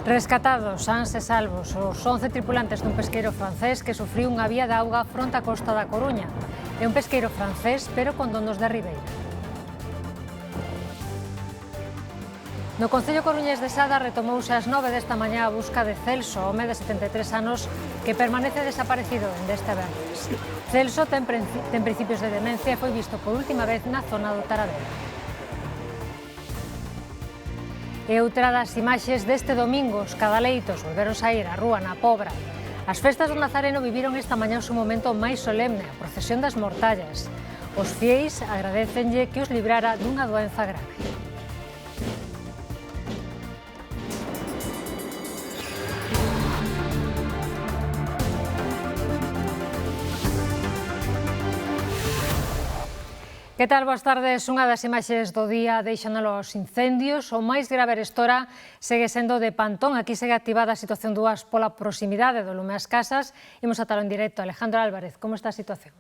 Rescatados, sans e salvos, os 11 tripulantes dun pesqueiro francés que sufriu unha vía de auga fronte á costa da Coruña. É un pesqueiro francés, pero con donos de Ribeira. No concello coruñés de Sada retomouse ás 9 desta mañá a busca de Celso, home de 73 anos, que permanece desaparecido dende este venres. Celso ten principios de demencia e foi visto por última vez na zona do Taradero. E outra das imaxes deste domingo, os cadaleitos volveron saír á rúa na Pobra. As festas do Nazareno viviron esta mañá o seu momento máis solemne, a procesión das mortallas. Os fieis agradécenlle que os librara dunha doenza grave. Que tal? Boas tardes. Unha das imaxes do día deixándolo aos incendios. O máis grave arestora segue sendo de Pantón. Aquí segue activada a situación do AS pola proximidade do lume ás casas. Imos atalo en directo. Alejandro Álvarez, como está a situación?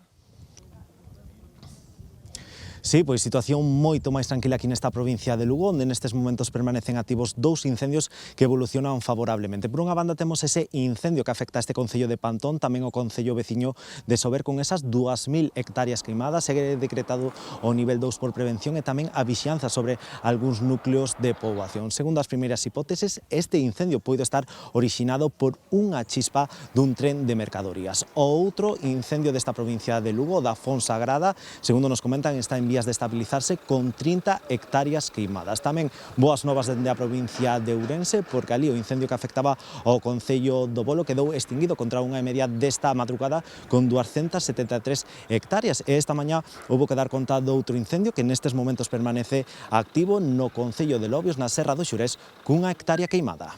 Sí, pois situación moito máis tranquila aquí nesta provincia de Lugo, onde nestes momentos permanecen activos dous incendios que evolucionan favorablemente. Por unha banda temos ese incendio que afecta a este concello de Pantón, tamén o concello veciño de Sober, con esas 2.000 hectáreas queimadas. Segue decretado o nivel 2 por prevención e tamén a vixianza sobre algúns núcleos de poboación. Segundo as primeiras hipóteses, este incendio poido estar orixinado por unha chispa dun tren de mercadorías. O outro incendio desta provincia de Lugo, da Fonsagrada, segundo nos comentan, está en vías de estabilizarse con 30 hectáreas queimadas. Tamén boas novas dende a provincia de Ourense, porque ali o incendio que afectaba ao concello do Bolo quedou extinguido contra unha e media desta madrugada con 273 hectáreas. E esta mañá houbo que dar conta do outro incendio que nestes momentos permanece activo no concello de Lobios, na Serra do Xurés, cunha hectárea queimada.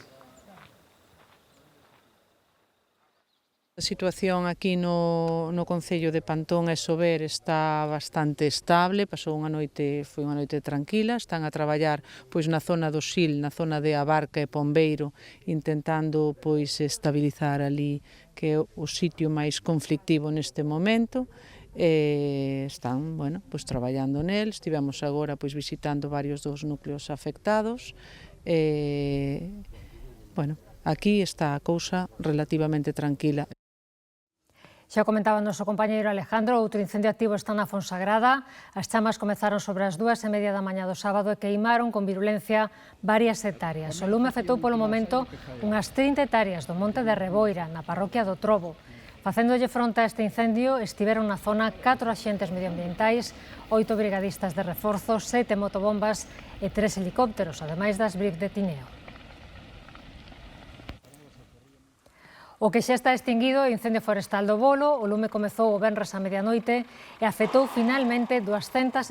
A situación aquí no concello de Pantón e Sober está bastante estable, foi unha noite tranquila, están a traballar pois na zona do Sil, na zona de Abarca e Pombeiro, intentando pois estabilizar ali que é o sitio máis conflictivo neste momento. Están, pois traballando nel. Estivemos agora pois visitando varios dos núcleos afectados. Aquí está a cousa relativamente tranquila. Xa comentaba o noso compañeiro Alejandro, outro incendio activo está na Fonsagrada. As chamas comezaron sobre as 2:30 da mañá do sábado e queimaron con virulencia varias hectáreas. O lume afectou polo momento unhas 30 hectáreas do monte de Reboira, na parroquia do Trobo. Facéndolle fronte a este incendio estiveron na zona 4 axentes medioambientais, 8 brigadistas de reforzo, 7 motobombas e 3 helicópteros, ademais das Briggs de Tineo. O que xa está extinguido é o incendio forestal do Bolo. O lume comezou o venres a medianoite e afectou finalmente 273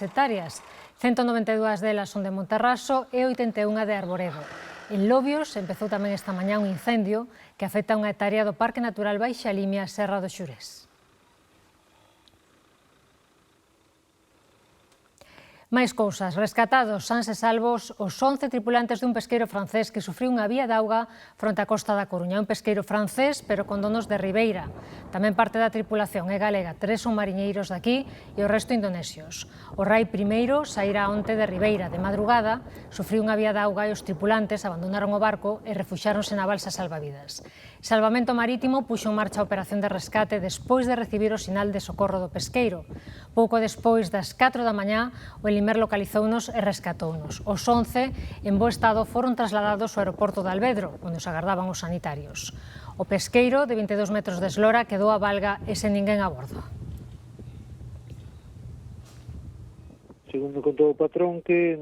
hectáreas. 192 delas son de Monterraso e 81 de Arboredo. En Lobios empezou tamén esta mañá un incendio que afecta unha hectárea do Parque Natural Baixa Limia, Serra do Xurés. Máis cousas. Rescatados, sans e salvos, os 11 tripulantes dun pesqueiro francés que sufriu unha vía de auga fronte á costa da Coruña. Un pesqueiro francés, pero con donos de Ribeira. Tamén parte da tripulación é galega. 3 son mariñeiros daqui e o resto indonesios. O Rai primeiro saíra onte de Ribeira. De madrugada, sufriu unha vía de auga e os tripulantes abandonaron o barco e refuxáronse na balsa salvavidas. Salvamento Marítimo puxo en marcha a operación de rescate despois de recibir o sinal de socorro do pesqueiro. Pouco despois das 4 da mañá, o Elimer localizounos e rescatounos. Os 11, en bo estado, foron trasladados ao aeroporto de Alvedro, onde os agardaban os sanitarios. O pesqueiro, de 22 metros de eslora, quedou a valga e sen ninguén a bordo. Segundo contou o patrón, que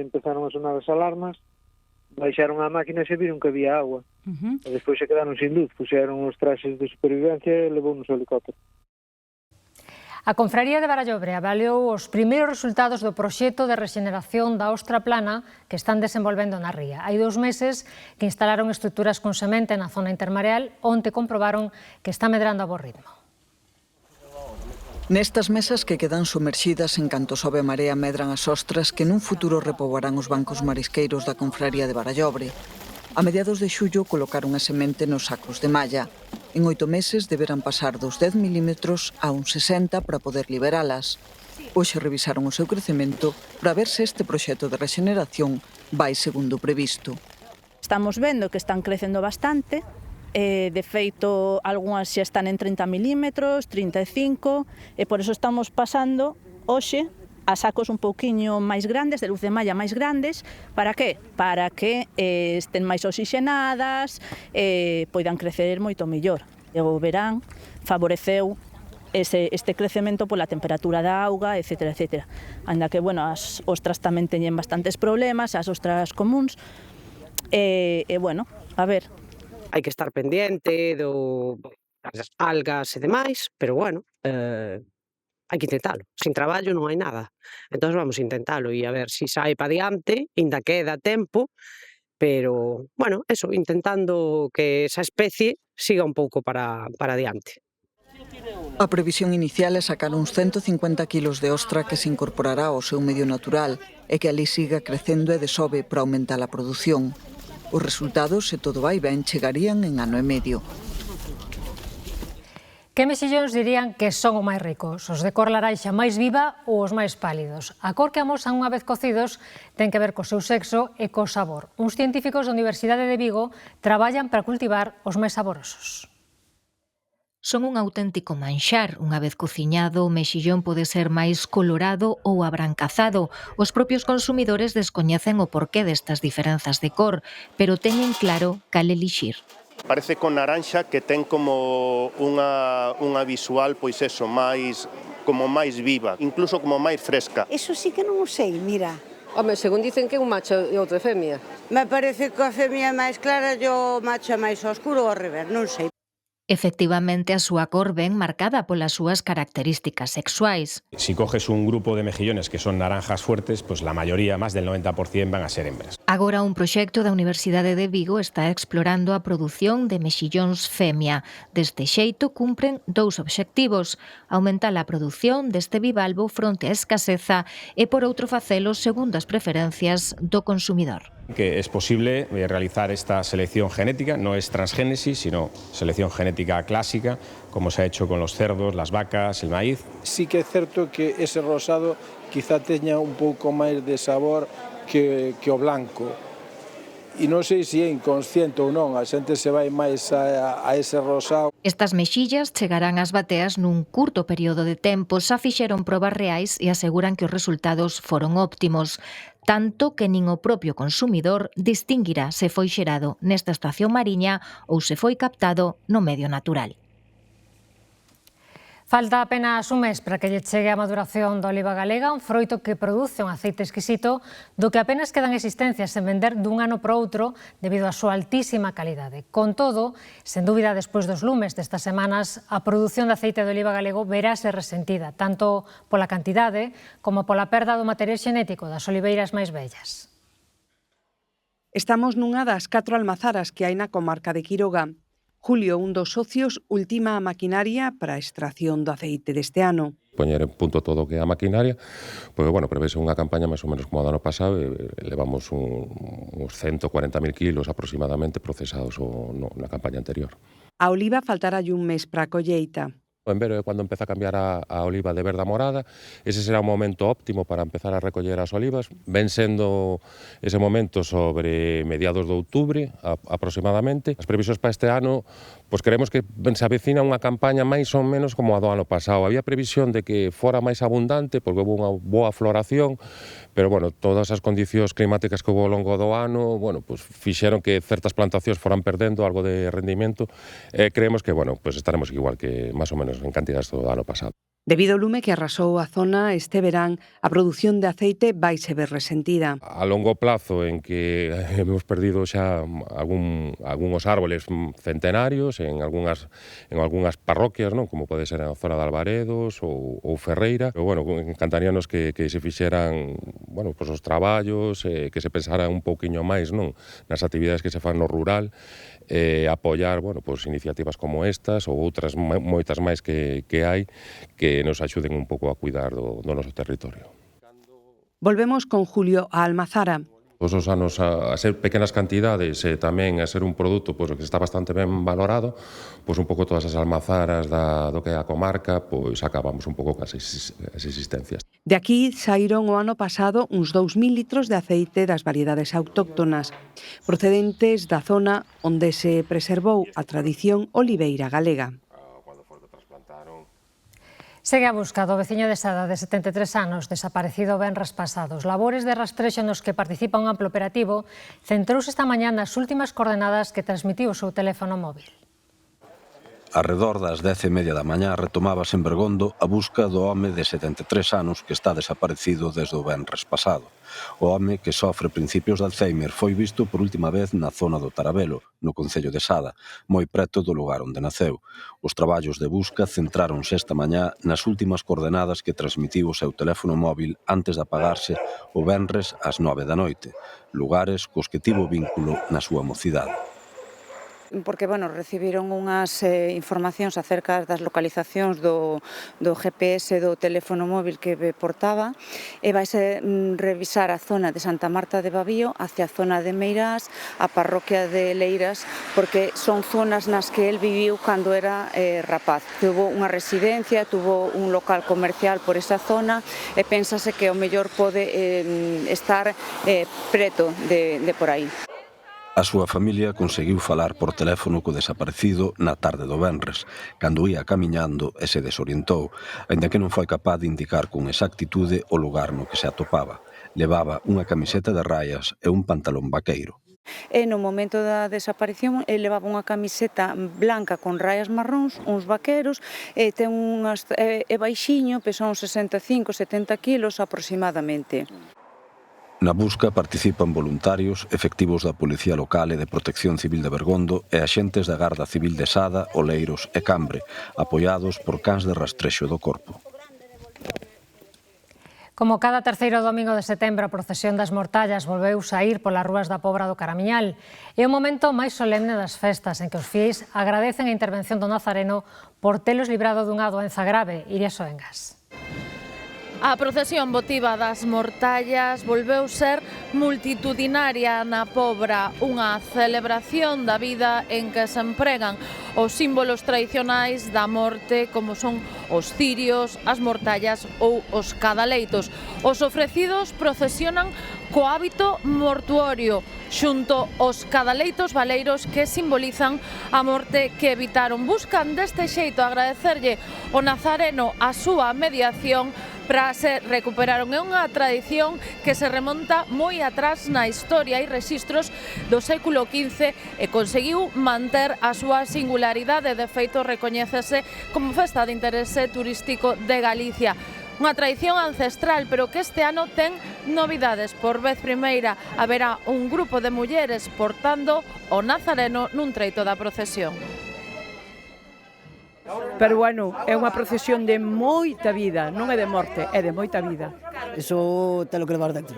empezaron a sonar as alarmas, baixaron a máquina e se viron que había agua. E despois se quedaron sin luz, puxeron os traxes de supervivencia e levounos o helicóptero. A Confraría de Barallobre avaliou os primeiros resultados do proxecto de rexeneración da ostra plana que están desenvolvendo na ría. Hai 2 meses que instalaron estruturas con semente na zona intermareal, onde comprobaron que está medrando a bo ritmo. Nestas mesas que quedan sumerxidas en canto sobe a marea medran as ostras que nun futuro repoboarán os bancos marisqueiros da Confraría de Barallobre. A mediados de xullo colocaron a semente nos sacos de malla. En 8 meses deberán pasar dos 10 milímetros a uns 60 para poder liberalas. Hoxe revisaron o seu crecemento para ver se este proxecto de rexeneración vai segundo o previsto. Estamos vendo que están crecendo bastante, de feito, algunhas xa están en 30 milímetros, 35, e por eso estamos pasando hoxe a sacos un pouquiño máis grandes, de luz de malla máis grandes. Para que? Para que estén máis oxigenadas, poidan crecer moito mellor. E o verán favoreceu este crecemento pola temperatura da auga, etc. etc. Anda que, bueno, as ostras tamén teñen bastantes problemas, as ostras comuns, bueno, a ver. Hai que estar pendiente das algas e demais, pero bueno, hai que intentalo. Sin traballo non hai nada. Entón vamos a intentalo e a ver se sai pa diante, ainda queda tempo, pero, bueno, eso, intentando que esa especie siga un pouco para diante. A previsión inicial é sacar uns 150 kilos de ostra que se incorporará ao seu medio natural e que ali siga crecendo e desove para aumentar a produción. Os resultados, se todo vai ben, chegarían en ano e medio. Que mexillóns dirían que son os máis ricos? Os de cor laranxa máis viva ou os máis pálidos? A cor que amosan unha vez cocidos ten que ver co seu sexo e co sabor. Uns científicos da Universidade de Vigo traballan para cultivar os máis saborosos. Son un auténtico manxar. Unha vez cociñado, o mexillón pode ser máis colorado ou abrancazado. Os propios consumidores descoñecen o porqué destas diferenzas de cor, pero teñen claro cal elixir. Parece con naranxa que ten como unha visual, pois eso, como máis viva, incluso como máis fresca. Eso sí que non o sei, mira. Home, según dicen que é un macho e outro é femia. Me parece que a femia é máis clara e o macho é máis oscuro ou ao revés, non sei. Efectivamente, a súa cor ven marcada polas súas características sexuais. Si coges un grupo de mejillones que son naranjas fuertes, pues la mayoría, más del 90%, van a ser hembras. Agora un proxecto da Universidade de Vigo está explorando a produción de mexillóns femia. Deste xeito cumpren dous obxectivos: aumentar a produción deste bivalvo fronte á escaseza e, por outro, facelo segundo as preferencias do consumidor. Que es posible realizar esta selección genética, no es transgénesis, sino selección genética clásica, como se ha hecho con los cerdos, las vacas, el maíz. Sí que é certo que ese rosado quizá teña un pouco máis de sabor que o blanco. E non sei se é inconsciente ou non, a xente se vai máis a ese rosado. Estas mexillas chegarán ás bateas nun curto período de tempo, xa fixeron probas reais e aseguran que os resultados foron óptimos, tanto que nin o propio consumidor distinguirá se foi xerado nesta estación mariña ou se foi captado no medio natural. Falta apenas un mes para que lle chegue a maduración da oliva galega, un froito que produce un aceite exquisito do que apenas quedan existencias en vender dun ano para outro debido á súa altísima calidade. Con todo, sen dúbida, despois dos lumes destas semanas, a produción de aceite de oliva galego verase resentida, tanto pola cantidade como pola perda do material xenético das oliveiras máis vellas. Estamos nunha das 4 almazaras que hai na comarca de Quiroga. Julio, un dos socios, ultima a maquinaria para a extracción do aceite deste ano. Poñer en punto todo o que é a maquinaria, porque, bueno, prevese unha campaña máis ou menos como a do ano pasado, e levamos uns 140.000 kilos aproximadamente procesados na campaña anterior. A oliva faltará un mes para a colleita. En verano é cando empeza a cambiar a oliva de verde a morada. Ese será un momento óptimo para empezar a recoller as olivas. Ven sendo ese momento sobre mediados de outubro aproximadamente. As previsións para este ano, pois queremos que se avecina unha campaña máis ou menos como a do ano pasado. Había previsión de que fora máis abundante, porque houve unha boa floración, pero, bueno, todas as condicións climáticas que houve ao longo do ano, bueno, pois fixeron que certas plantacións foran perdendo algo de rendimento. Creemos que, bueno, pois estaremos igual que máis ou menos en cantidades do ano pasado. Debido ao lume que arrasou a zona este verán, a produción de aceite vai se ver resentida. A longo plazo, en que hemos perdido xa algúns árboles centenarios en algunhas parroquias, non, como pode ser a zona de Albaredos ou Ferreira. Pero, bueno, encantaríanos que se fixeran, bueno, pois os traballos, que se pensaran un pouquiño máis, non, nas actividades que se fan no rural, apoiar, bueno, pois iniciativas como estas ou outras moitas máis que hai, que nos axuden un pouco a cuidar do noso territorio. Volvemos con Julio a Almazara. Todos os anos a ser pequenas cantidades e tamén a ser un produto pois, que está bastante ben valorado, pois un pouco todas as almazaras do que é a comarca, pois acabamos un pouco cas existencias. De aquí saíron o ano pasado uns 2.000 litros de aceite das variedades autóctonas, procedentes da zona onde se preservou a tradición oliveira galega. Segue a busca do veciño de Sada de 73 anos, desaparecido venres pasados. Labores de rastrexo nos que participa un amplo operativo centrouse esta mañá nas últimas coordenadas que transmitiu o seu teléfono móvil. Arredor das 10:30 da mañá retomábase en Bergondo a busca do home de 73 anos que está desaparecido desde o venres pasado. O home, que sofre principios de Alzheimer, foi visto por última vez na zona do Tarabelo, no concello de Sada, moi preto do lugar onde naceu. Os traballos de busca centráronse esta mañá nas últimas coordenadas que transmitiu o seu teléfono móvil antes de apagarse o venres ás 9 da noite, lugares cos que tivo vínculo na súa mocidade. Porque, recibiron unhas informacións acerca das localizacións do GPS do teléfono móvil que portaba e vaise revisar a zona de Santa Marta de Babío hacia a zona de Meirás, a parroquia de Leiras, porque son zonas nas que el viviu cando era rapaz. Tuvo unha residencia, tuvo un local comercial por esa zona e pénsase que o mellor pode estar preto de por aí. A súa familia conseguiu falar por teléfono co desaparecido na tarde do venres, cando ia camiñando e se desorientou, aínda que non foi capaz de indicar con exactitude o lugar no que se atopaba. Levaba unha camiseta de raias e un pantalón vaqueiro. E no momento da desaparición ele levaba unha camiseta blanca con raias marróns, uns vaqueros, e ten baixiño, pesa uns 65-70 kilos aproximadamente. Na busca participan voluntarios, efectivos da Policía Local e de Protección Civil de Bergondo e axentes da Garda Civil de Sada, Oleiros e Cambre, apoiados por cans de rastrexo do corpo. Como cada terceiro domingo de setembro, a procesión das mortallas volveu saír polas rúas da Pobra do Caramiñal. É o momento máis solemne das festas en que os fiéis agradecen a intervención do Nazareno por telos librado dunha doenza grave. Iria Soengas. A procesión votiva das mortallas volveu ser multitudinaria na Pobra, unha celebración da vida en que se empregan os símbolos tradicionais da morte como son os cirios, as mortallas ou os cadaleitos. Os ofrecidos procesionan co hábito mortuorio xunto aos cadaleitos valeiros que simbolizan a morte que evitaron. Buscan deste xeito agradecerlle ao Nazareno a súa mediación para se recuperaron. É unha tradición que se remonta moi atrás na historia e rexistros do século XV e conseguiu manter a súa singularidade. De feito, recoñécese como festa de interese turístico de Galicia. Unha tradición ancestral, pero que este ano ten novidades. Por vez primeira haberá un grupo de mulleres portando o Nazareno nun treito da procesión. Pero é unha procesión de moita vida, non é de morte, é de moita vida. Eso te lo que levar dentro.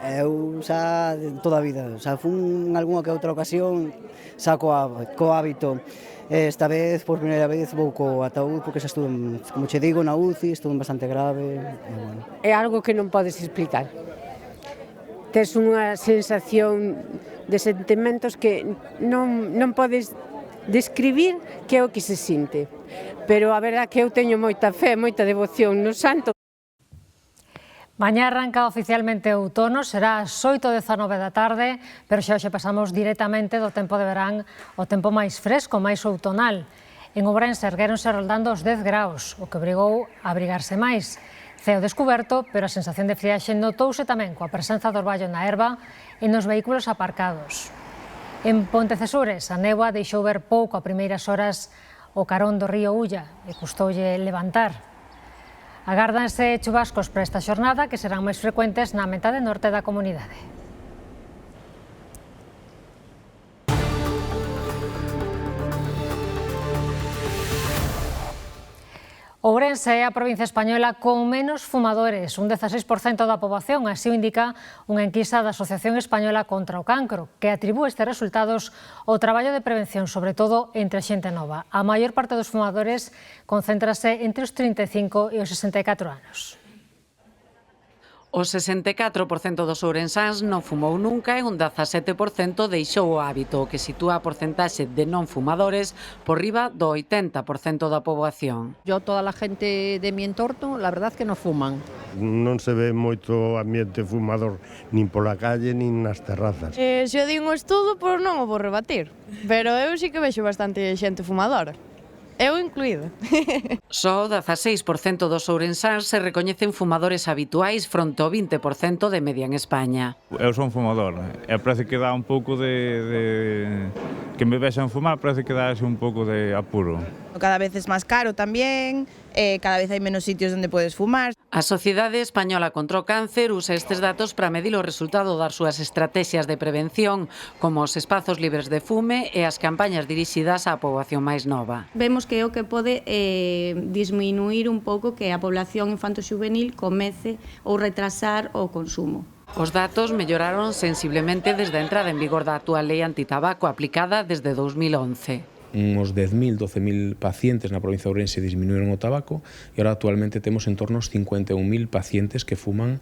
Eu xa de toda a vida, xa fun en algunha que outra ocasión xa co hábito. Esta vez, por primeira vez, vou co ataúd, porque xa estuve, como che digo, na UCI, estuve bastante grave. É algo que non podes explicar. Tes unha sensación de sentimentos que non podes describir que é o que se sinte. Pero a verdade que eu teño moita fe, moita devoción no santo. Mañá arranca oficialmente o outono, será ás 8:19 da tarde, pero xa hoxe pasamos directamente do tempo de verán ao tempo máis fresco, máis outonal. En Ourense erguéronse roldando os 10 graus, o que obrigou a abrigarse máis. Ceo descuberto, pero a sensación de friaxe notouse tamén coa presenza do orballo na herba e nos vehículos aparcados. En Pontecesures, a néboa deixou ver pouco a primeiras horas o carón do río Ulla e custoulle levantar. Agárdanse chubascos para esta xornada que serán máis frecuentes na metade norte da comunidade. Ourense é a provincia española con menos fumadores, un 16% da poboación, así o indica unha enquisa da Asociación Española contra o Cancro, que atribúe estes resultados ao traballo de prevención, sobre todo entre a xente nova. A maior parte dos fumadores concéntrase entre os 35 e os 64 anos. O 64% dos ourensáns non fumou nunca e un 17% deixou o hábito, o que sitúa a porcentaxe de non fumadores por riba do 80% da poboación. Yo, toda la gente de mi entorno, la verdad que non fuman. Non se ve moito ambiente fumador nin pola calle nin nas terrazas. Se o din o estudo, pois non o vou rebatir, pero eu sí que vexo bastante xente fumadora. Eu incluído. Só o 16% dos ourensáns se recoñecen fumadores habituais fronte ao 20% de media en España. Eu son fumador e parece que dá un pouco de... que me vexan fumar parece que dá un pouco de apuro. Cada vez es más caro también, cada vez hai menos sitios onde podes fumar. A Sociedade Española contra o Cáncer usa estes datos para medir o resultado das súas estrategias de prevención, como os espazos libres de fume e as campañas dirixidas á poboación máis nova. Vemos que é o que pode disminuir un pouco que a población infanto-xuvenil comece ou retrasar o consumo. Os datos melloraron sensiblemente desde a entrada en vigor da actual lei antitabaco aplicada desde 2011. Uns 10.000, 12.000 pacientes na provincia de Ourense disminuíron o tabaco e agora actualmente temos en torno aos 51.000 pacientes que fuman,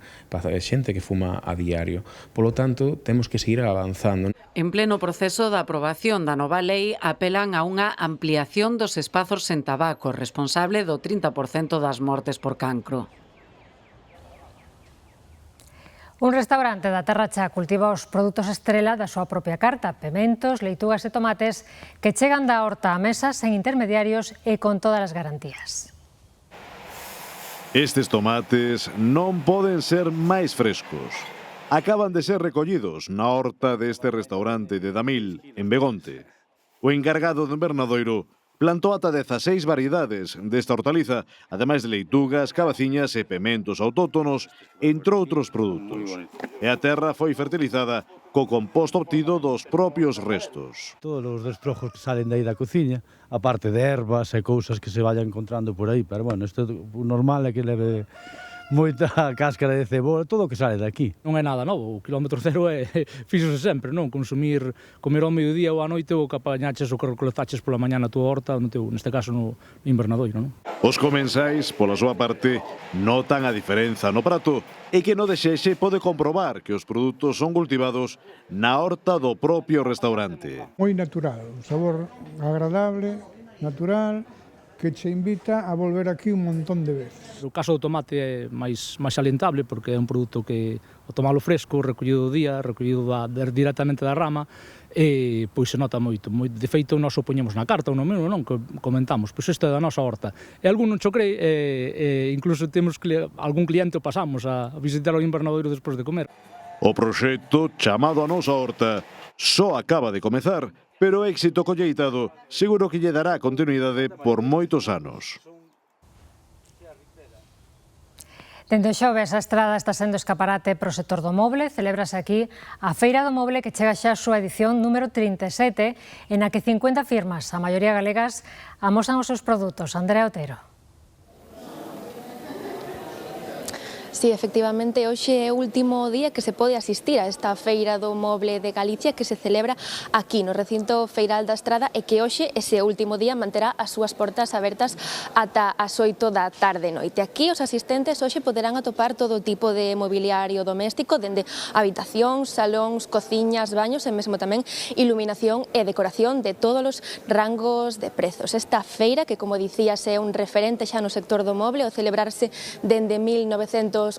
xente que fuma a diario. Polo tanto, temos que seguir avanzando. En pleno proceso da aprobación da nova lei, apelan a unha ampliación dos espazos sen tabaco, responsable do 30% das mortes por cancro. Un restaurante da Terra Chá cultiva os produtos estrela da súa propia carta, pementos, leitugas e tomates que chegan da horta á mesa sen intermediarios e con todas as garantías. Estes tomates non poden ser máis frescos. Acaban de ser recollidos na horta deste restaurante de Damil, en Begonte. O encargado do invernadoiro plantou ata 16 variedades desta hortaliza, ademais de leitugas, cabaciñas e pementos autóctonos, entre outros produtos. E a terra foi fertilizada co composto obtido dos propios restos. Todos os destrojos que salen de aí da cociña, aparte de ervas e cousas que se vayan encontrando por aí, pero bueno, isto o normal é que leve moita cáscara de cebola, todo o que sale daqui. Non é nada novo, o quilómetro cero fíxose sempre, non? Comer ao mediodía ou á noite o que apañaches o que recolectaches pola mañá na túa horta, neste caso no invernadoiro, non? Os comensais, pola súa parte, notan a diferenza no prato e que no desexe pode comprobar que os produtos son cultivados na horta do propio restaurante. Moi natural, un sabor agradable, natural, que che invita a volver aquí un montón de veces. O caso do tomate é máis salientable porque é un produto que o tomalo fresco, recollido do día, recollido directamente da rama, e pois se nota moito. De feito, nós o poñemos na carta, ou no mesmo, non? Que comentamos, pois isto é da nosa horta. E algún non cho cree, incluso temos algún cliente o pasamos a visitar o invernadoiro despois de comer. O proxecto, chamado a nosa horta, só acaba de comezar, pero o éxito colleitado seguro que lle dará continuidade por moitos anos. Dende o xoves, a Estrada está sendo escaparate para o sector do moble. Celébrase aquí a Feira do Moble que chega xa a súa edición número 37, en a que 50 firmas, a maioría galegas, amosan os seus produtos. Andrea Otero. Sí, efectivamente, hoxe é o último día que se pode asistir a esta Feira do Moble de Galicia que se celebra aquí no recinto feiral da Estrada e que hoxe, ese último día, manterá as súas portas abertas ata as 8 da tarde e noite. Aquí os asistentes hoxe poderán atopar todo tipo de mobiliario doméstico, dende habitacións, salóns, cociñas, baños e mesmo tamén iluminación e decoración de todos os rangos de prezos. Esta feira, que como dicías é un referente xa no sector do moble, o celebrarse dende 1986,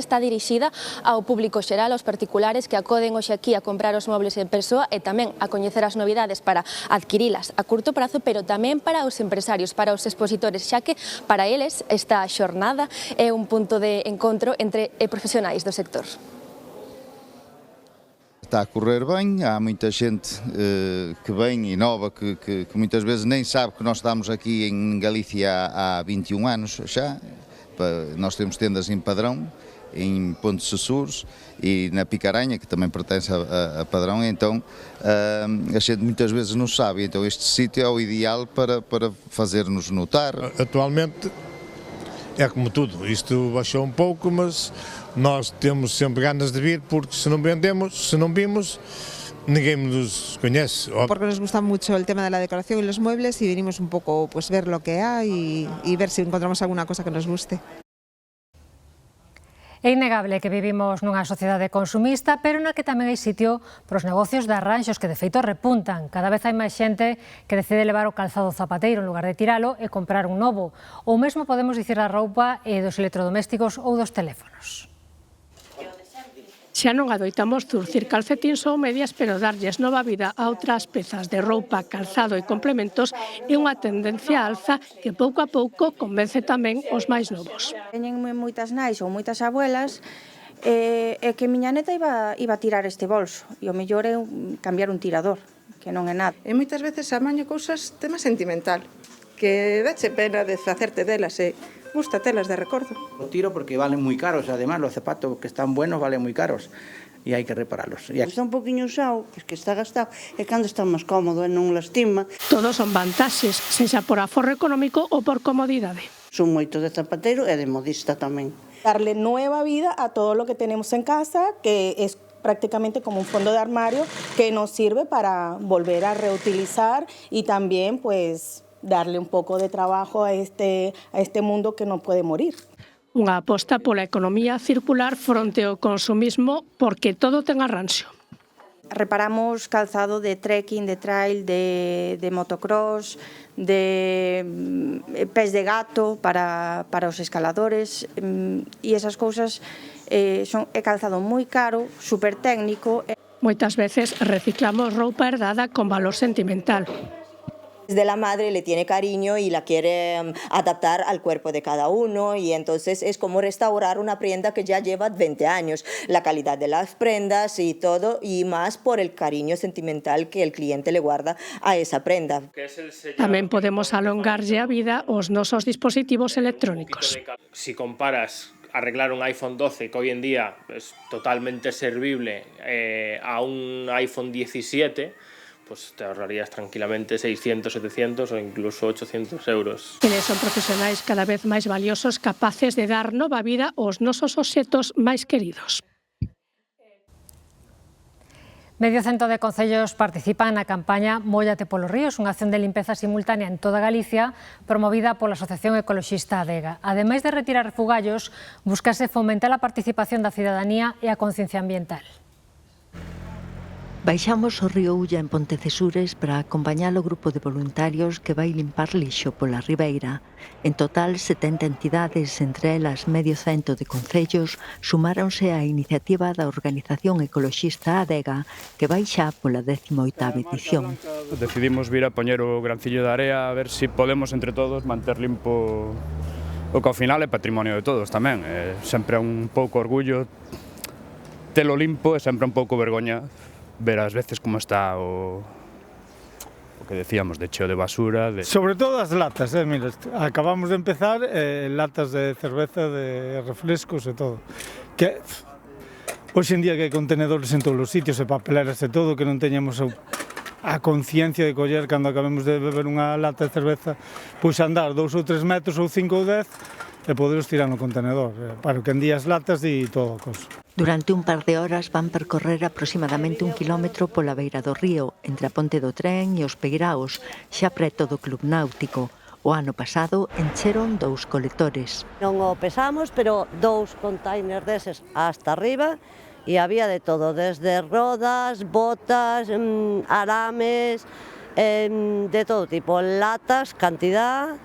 está dirixida ao público xeral, aos particulares que acoden hoxe aquí a comprar os mobles en persoa e tamén a coñecer as novidades para adquirilas a curto prazo, pero tamén para os empresarios, para os expositores, xa que para eles esta xornada é un punto de encontro entre profesionais do sector. Está a correr ben, há muita xente que vem e nova que muitas vezes nem sabe que nós estamos aqui em Galícia há 21 anos xa. Nós temos tendas em Padrão, em Ponte Sessures e na Picaranha, que também pertence a Padrão, então a gente muitas vezes não sabe, então este sítio é o ideal para fazer-nos notar. Atualmente é como tudo, isto baixou um pouco, mas nós temos sempre ganas de vir, porque se não vendemos, se não vimos, ninguém nos conoce. Porque nos gusta mucho el tema de la decoración y los muebles y venimos un poco pues ver lo que hay y ver si encontramos alguna cosa que nos guste. É innegable que vivimos nunha sociedade consumista, pero na que tamén hai sitio para os negocios de arranxos que de feito repuntan. Cada vez hai máis xente que decide levar o calzado zapateiro en lugar de tiralo e comprar un novo. Ou mesmo podemos dicir a roupa e dos electrodomésticos ou dos teléfonos. Xa non adoitamos zurcir calcetíns ou medias, pero darlles nova vida a outras pezas de roupa, calzado e complementos é unha tendencia alza que pouco a pouco convence tamén os máis novos. Teñenme moitas nais ou moitas abuelas e que miña neta iba a tirar este bolso e o mellor é cambiar un tirador, que non é nada. E moitas veces amaño cousas tema sentimental, que dache pena de facerte delas e gusta telas de recordo. Lo tiro porque valen moi caros, además los zapatos que están buenos valen moi caros e hai que repararlos. Está un poquinho usado, es que está gastado, e cando está máis cómodo e non lastima. Todos son vantaxes, sexa por aforro económico ou por comodidade. Son moito de zapateiro e de modista tamén. Darle nueva vida a todo lo que tenemos en casa, que es prácticamente como un fondo de armario que nos sirve para volver a reutilizar y también pues darle un pouco de trabajo a este mundo que non pode morir. Unha aposta pola economía circular fronte ao consumismo porque todo ten arranxo. Reparamos calzado de trekking, de trail, de motocross, de pés de gato para os escaladores e esas cousas é calzado moi caro, super técnico. Moitas veces reciclamos roupa herdada con valor sentimental. De la madre le tiene cariño y la quiere adaptar al cuerpo de cada uno y entonces es como restaurar una prenda que ya lleva 20 años, la calidad de las prendas y todo y más por el cariño sentimental que el cliente le guarda a esa prenda. Tamén podemos alongarlle a vida aos nosos dispositivos electrónicos. Si comparas arreglar un iPhone 12 que hoy en día es totalmente servible a un iPhone 17, pues te ahorrarías tranquilamente 600, 700 o incluso 800 euros. Eles son profesionais cada vez máis valiosos, capaces de dar nova vida aos nosos obxetos máis queridos. Medio cento de concellos participan na campaña Móllate polos ríos, unha acción de limpeza simultánea en toda Galicia promovida pola Asociación Ecoloxista Adega. Ademais de retirar refugallos, búscase fomentar a participación da cidadanía e a conciencia ambiental. Baixamos o río Ulla en Pontecesures para acompañar o grupo de voluntarios que vai limpar lixo pola ribeira. En total, 70 entidades, entre elas medio cento de concellos, sumáronse á iniciativa da Organización Ecoloxista Adega, que vai xa pola 18ª edición. Decidimos vir a poñer o grancillo de area a ver se podemos entre todos manter limpo o que ao final é patrimonio de todos tamén. Sempre é un pouco orgullo telo limpo e sempre un pouco vergoña ver ás veces como está o que decíamos de cheo de basura. Sobre todo as latas, mira, acabamos de empezar latas de cerveza, de refrescos e todo. Que hoxe en día que hai contenedores en todos os sitios e papeleras e todo, que non teñamos a conciencia de coller cando acabemos de beber unha lata de cerveza, pois andar 2 ou 3 metros ou 5 ou 10 e poderos tirar no contenedor, para que en días latas e todo a cosa. Durante un par de horas van percorrer aproximadamente 1 quilómetro pola beira do río, entre a Ponte do Tren e os Peiraos, xa preto do Club Náutico. O ano pasado encheron 2 colectores. Non o pesamos, pero 2 containers deses hasta arriba e había de todo, desde rodas, botas, arames, de todo tipo, latas, cantidad.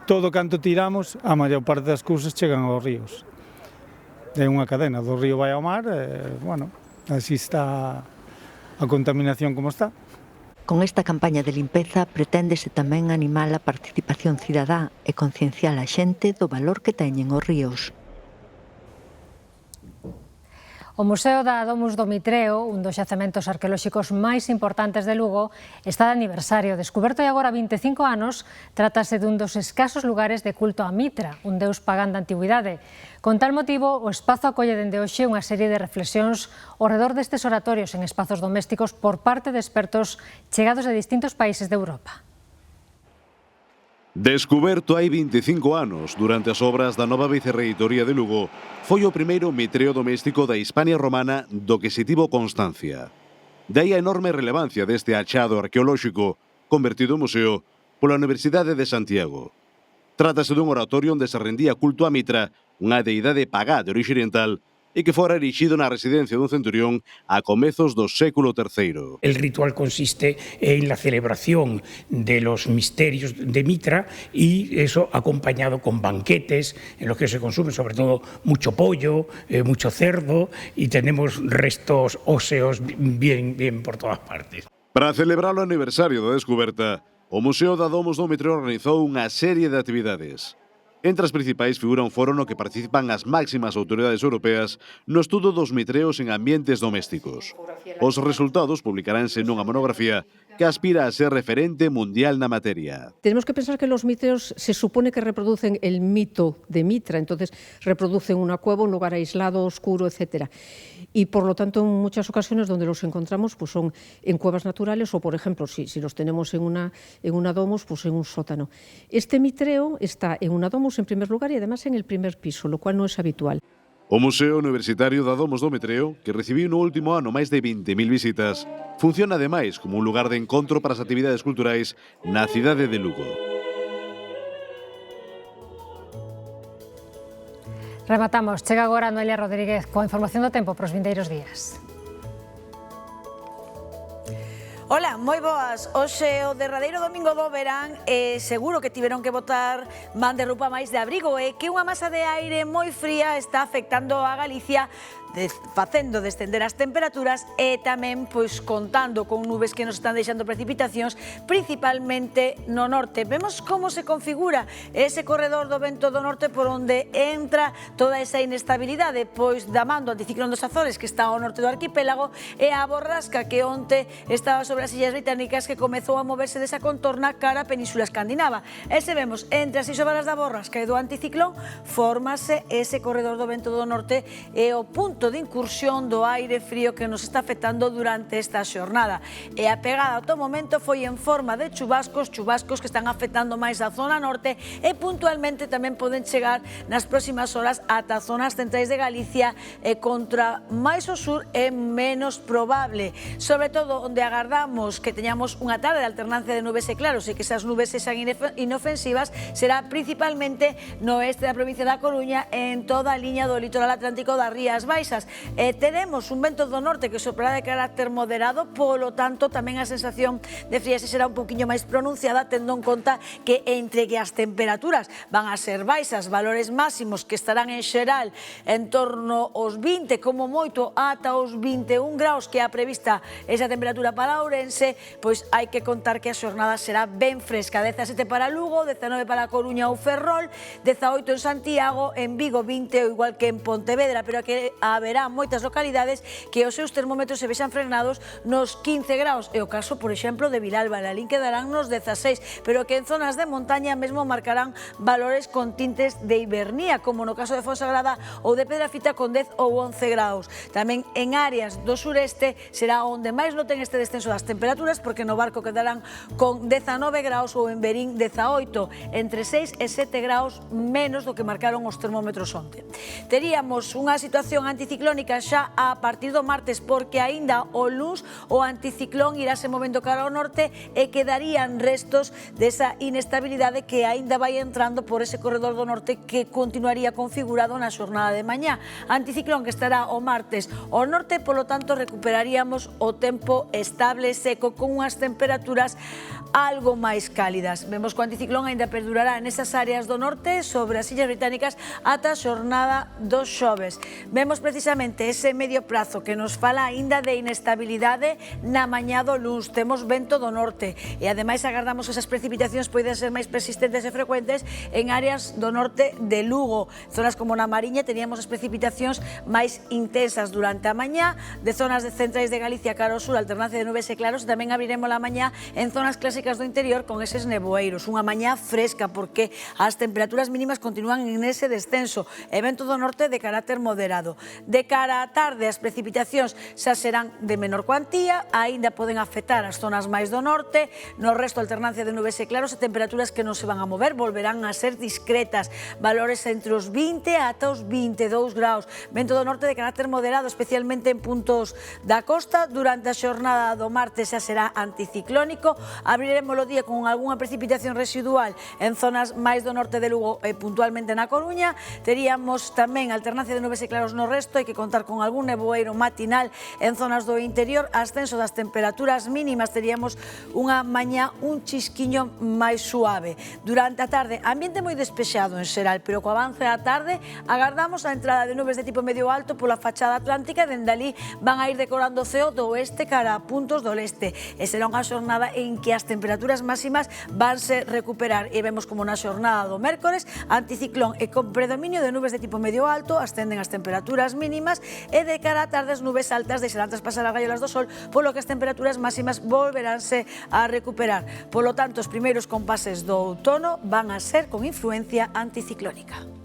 Todo canto tiramos, a maior parte das cousas chegan aos ríos. É unha cadena, do río vai ao mar, bueno, así está a contaminación como está. Con esta campaña de limpeza preténdese tamén animar a participación cidadá e concienciar a xente do valor que teñen os ríos. O Museo da Domus do Mitreo, un dos xacementos arqueolóxicos máis importantes de Lugo, está de aniversario. Descuberto hai agora 25 anos, trátase dun dos escasos lugares de culto a Mitra, un deus pagán da antigüidade. Con tal motivo, o espazo acolle dende hoxe unha serie de reflexións ao redor destes oratorios en espazos domésticos por parte de expertos chegados de distintos países de Europa. Descuberto hai 25 anos, durante as obras da nova vicerreitoría de Lugo, foi o primeiro mitreo doméstico da Hispania romana do que se tivo constancia. Daí a enorme relevancia deste achado arqueolóxico, convertido en museo pola Universidade de Santiago. Trátase dun oratorio onde se rendía culto a Mitra unha deidade pagá de orixe oriental e que fora erixido na residencia dun centurión a comezos do século III. El ritual consiste en la celebración de los misterios de Mitra y eso acompañado con banquetes en los que se consume sobre todo mucho pollo, mucho cerdo y tenemos restos óseos bien por todas partes. Para celebrar o aniversario da descoberta, o Museo da Domus do Mitreo organizou unha serie de actividades. Entre as principais figura un foro no que participan as máximas autoridades europeas no estudo dos mitreos en ambientes domésticos. Os resultados publicaránse nunha monografía que aspira a ser referente mundial na materia. Tenemos que pensar que los mitreos se supone que reproducen el mito de Mitra, entonces reproducen una cueva, un lugar aislado, oscuro, etcétera. Y por lo tanto, en muchas ocasiones donde los encontramos pues son en cuevas naturales o, por ejemplo, si los tenemos en una domus, pues en un sótano. Este mitreo está en una domus en primer lugar y además en el primer piso, lo cual no es habitual. O Museo Universitario da Domus do Mitreo, que recibiu no último ano máis de 20.000 visitas, funciona ademais como un lugar de encontro para as actividades culturais na cidade de Lugo. Rematamos. Chega agora Noelia Rodríguez coa información do tempo para os vindeiros días. Ola, moi boas. Hoxe o derradeiro domingo do verán seguro que tiveron que botar man de roupa máis de abrigo e que unha masa de aire moi fría está afectando a Galicia facendo descender as temperaturas e tamén pois contando con nubes que nos están deixando precipitacións principalmente no norte. Vemos como se configura ese corredor do vento do norte por onde entra toda esa inestabilidade, pois da man do anticiclón dos Azores que está ao norte do arquipélago e a borrasca que onte estaba sobre as Illas Británicas que comezou a moverse desa contorna cara a Península Escandinava. E se vemos entre as isobaras da borrasca e do anticiclón formase ese corredor do vento do norte e o punto de incursión do aire frío que nos está afectando durante esta xornada. E a pegada ao momento foi en forma de chubascos que están afectando máis a zona norte e puntualmente tamén poden chegar nas próximas horas ata zonas centrais de Galicia e contra máis ao sur é menos probable, sobre todo onde agardamos que teñamos unha tarde de alternancia de nubes e claros e que esas nubes sexan inofensivas será principalmente no oeste da provincia da Coruña e en toda a liña do litoral atlántico das Rías Baixas. Teremos un vento do norte que soprará de carácter moderado, polo tanto tamén a sensación de friaxe será un poquinho máis pronunciada, tendo en conta que entre que as temperaturas van a ser baixas, valores máximos que estarán en xeral en torno aos 20, como moito ata os 21 graus que é a prevista esa temperatura para Ourense, pois hai que contar que a xornada será ben fresca, 17 para Lugo, 19 para Coruña ou Ferrol, 18 en Santiago, en Vigo 20 ou igual que en Pontevedra, pero que haberá moitas localidades que os seus termómetros se vexan frenados nos 15 graus, e o caso, por exemplo, de Vilalba, Lalín quedarán nos 16, pero que en zonas de montaña mesmo marcarán valores con tintes de hibernía, como no caso de Fonsagrada ou de Pedrafita con 10 ou 11 graus. Tamén en áreas do sureste será onde máis noten este descenso das temperaturas, porque no Barco quedarán con 19 graus ou en Verín 18, entre 6 e 7 graus menos do que marcaron os termómetros onte. Teríamos unha situación anticiclónica xa a partir do martes, porque aínda o luns o anticiclón irase movendo cara ao norte e quedarían restos desa inestabilidade que aínda vai entrando por ese corredor do norte que continuaría configurado na xornada de mañá. Anticiclón que estará o martes ao norte, polo tanto recuperaríamos o tempo estable e seco con unhas temperaturas algo máis cálidas. Vemos que o anticiclón aínda perdurará nesas áreas do norte sobre as Illas Británicas ata a xornada dos xoves. Vemos precisamente ese medio prazo que nos fala aínda de inestabilidade na mañá do luns. Temos vento do norte e ademais agardamos que esas precipitacións poden ser máis persistentes e frecuentes en áreas do norte de Lugo. Zonas como na Mariña teníamos as precipitacións máis intensas durante a mañá, de zonas de centrais de Galicia cara ao sur, alternancia de nubes e claros, e tamén abriremos a mañá en zonas clásicas do interior con eses nevoeiros. Unha mañá fresca porque as temperaturas mínimas continúan en ese descenso e vento do norte de carácter moderado. De cara á tarde as precipitacións xa serán de menor cuantía, aínda poden afectar as zonas máis do norte, no resto alternancia de nubes e claros e temperaturas que non se van a mover, volverán a ser discretas, valores entre os 20 ata os 22 graus, vento do norte de carácter moderado, especialmente en puntos da costa. Durante a xornada do martes martes xa será anticiclónico. Abriremos o día con algunha precipitación residual en zonas máis do norte de Lugo e puntualmente na Coruña. Teríamos tamén alternancia de nubes e claros no resto, hai que contar con algún nevoeiro matinal en zonas do interior. Ascenso das temperaturas mínimas, teríamos unha mañá un chisquiño máis suave. Durante a tarde, ambiente moi despexado en xeral, pero co avance da tarde agardamos a entrada de nubes de tipo medio alto pola fachada atlántica e dende ali van a ir decorando o ceo do oeste cara a puntos do leste. E será unha xornada en que as temperaturas máximas vanse recuperar e vemos como na xornada do mércores anticiclón e con predominio de nubes de tipo medio alto ascenden as temperaturas mínimas e de cara a tarde as nubes altas deixarán traspasar as raiolas do sol, polo que as temperaturas máximas volveránse a recuperar. Polo tanto, os primeiros compases do outono van a ser con influencia anticiclónica.